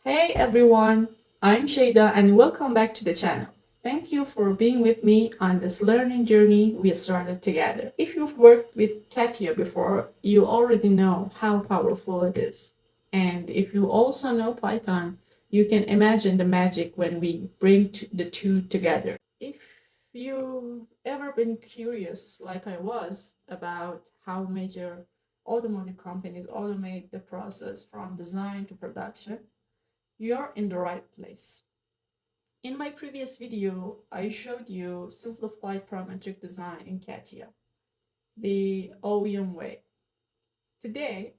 Hey everyone, I'm Shada and welcome back to the channel. Thank you for being with me on this learning journey we started together. If you've worked with CATIA before, you already know how powerful it is. And if you also know Python, you can imagine the magic when we bring the two together. If you've ever been curious, like I was, about how major automotive companies automate the process from design to production, you're in the right place. In my previous video, I showed you simplified parametric design in CATIA, the OEM way. Today,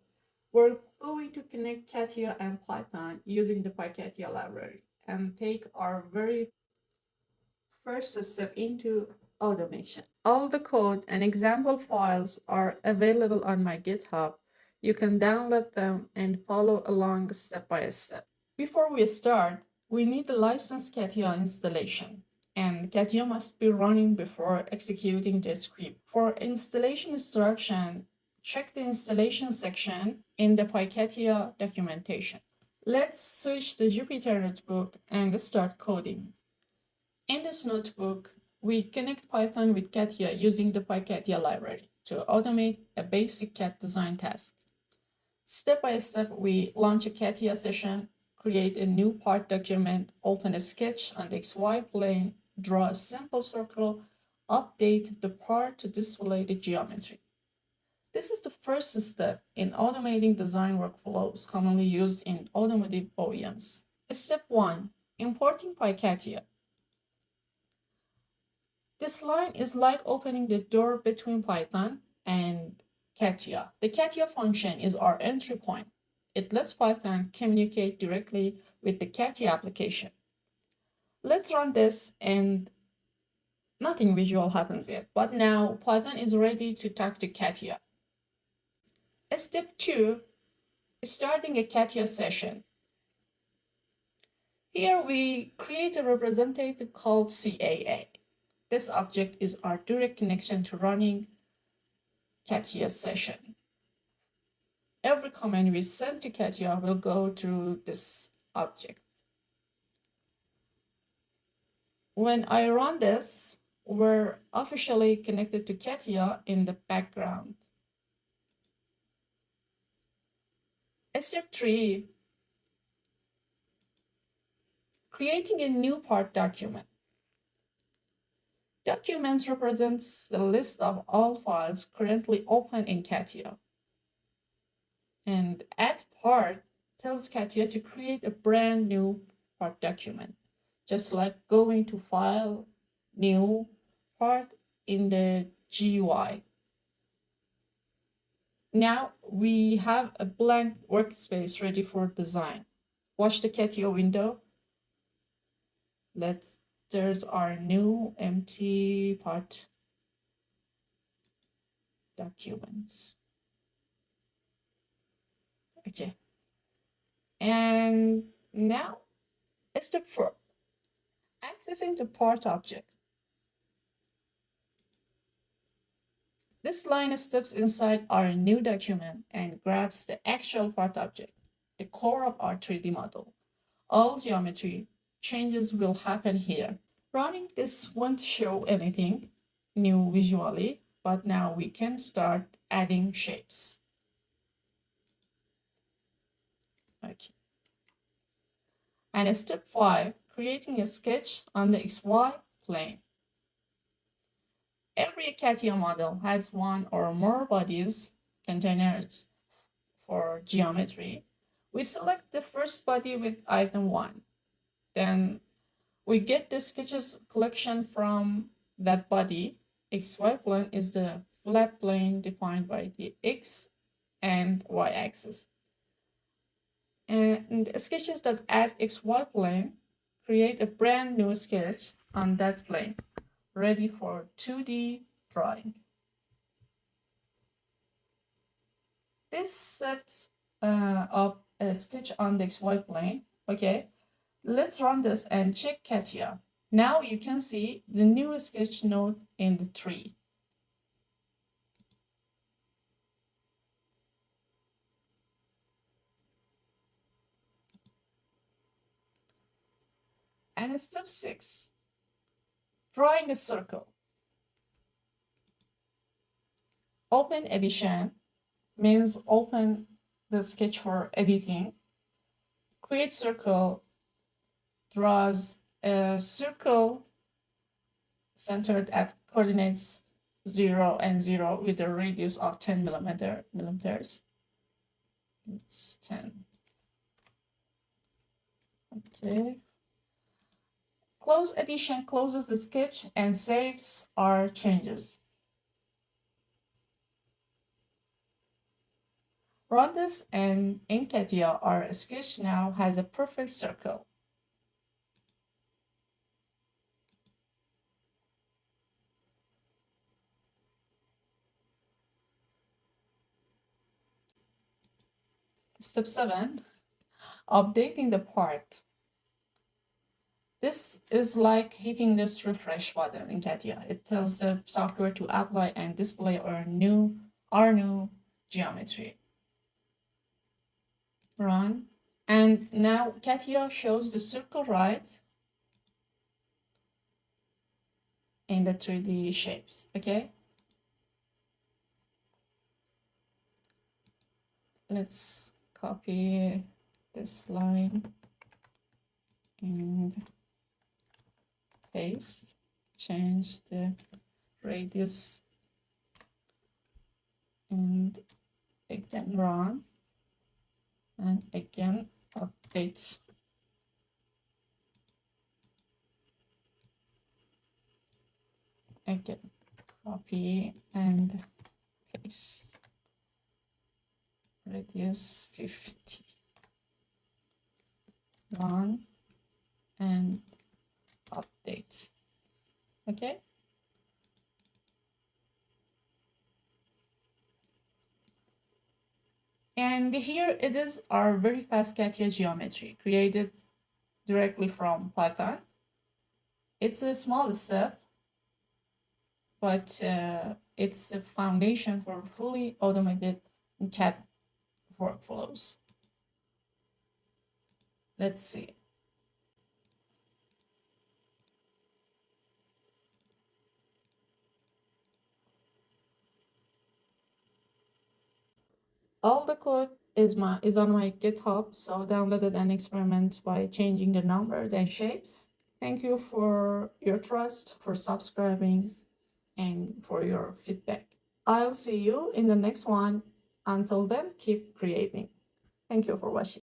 we're going to connect CATIA and Python using the PyCATIA library and take our very first step into automation. All the code and example files are available on my GitHub. You can download them and follow along step by step. Before we start, we need the license CATIA installation, and CATIA must be running before executing the script. For installation instruction, check the installation section in the PyCATIA documentation. Let's switch to Jupyter Notebook and start coding. In this notebook, we connect Python with CATIA using the PyCATIA library to automate a basic CAT design task. Step by step, we launch a CATIA session, create a new part document, open a sketch on the XY plane, draw a simple circle, update the part to display the geometry. This is the first step in automating design workflows commonly used in automotive OEMs. Step 1. Importing PyCATIA. This line is like opening the door between Python and CATIA. The CATIA function is our entry point. It lets Python communicate directly with the CATIA application. Let's run this and nothing visual happens yet, but now Python is ready to talk to CATIA. Step 2 is starting a CATIA session. Here we create a representative called CAA. This object is our direct connection to running CATIA session. Every command we send to CATIA will go through this object. When I run this, we're officially connected to CATIA in the background. Step 3, creating a new part document. Documents represents the list of all files currently open in CATIA. And add part tells CATIA to create a brand new part document, just like going to File, New, Part in the GUI. Now we have a blank workspace ready for design. Watch the CATIA window. There's our new empty part document. Okay. And now step 4, accessing the part object. This line steps inside our new document and grabs the actual part object, the core of our 3D model. All geometry changes will happen here. Running this won't show anything new visually, but now we can start adding shapes. Okay. And step 5, creating a sketch on the XY plane. Every CATIA model has one or more bodies, containers for geometry. We select the first body with item 1. Then we get the sketches collection from that body. XY plane is the flat plane defined by the X and Y axis. And sketches that add XY plane create a brand new sketch on that plane, ready for 2D drawing. This sets up a sketch on the XY plane. Okay, let's run this and check CATIA. Now you can see the new sketch node in the tree. And step 6, drawing a circle. Open edition means open the sketch for editing. Create circle draws a circle centered at coordinates 0 and 0 with a radius of 10 millimeters. It's 10. Okay. Close edition closes the sketch and saves our changes. Run this, and in CATIA, our sketch now has a perfect circle. Step 7, updating the part. This is like hitting this refresh button in CATIA. It tells the software to apply and display our new geometry. Run. And now CATIA shows the circle right in the 3D shapes, okay? Let's copy this line and paste, change the radius, and again run, and again update. Again, copy and paste. Radius 50. Run and update. Okay. And here it is, our very fast CATIA geometry created directly from Python. It's a small step, but it's the foundation for fully automated CAD workflows. Let's see. All the code is on my GitHub, so download it and experiment by changing the numbers and shapes. Thank you for your trust, for subscribing, and for your feedback. I'll see you in the next one. Until then, keep creating. Thank you for watching.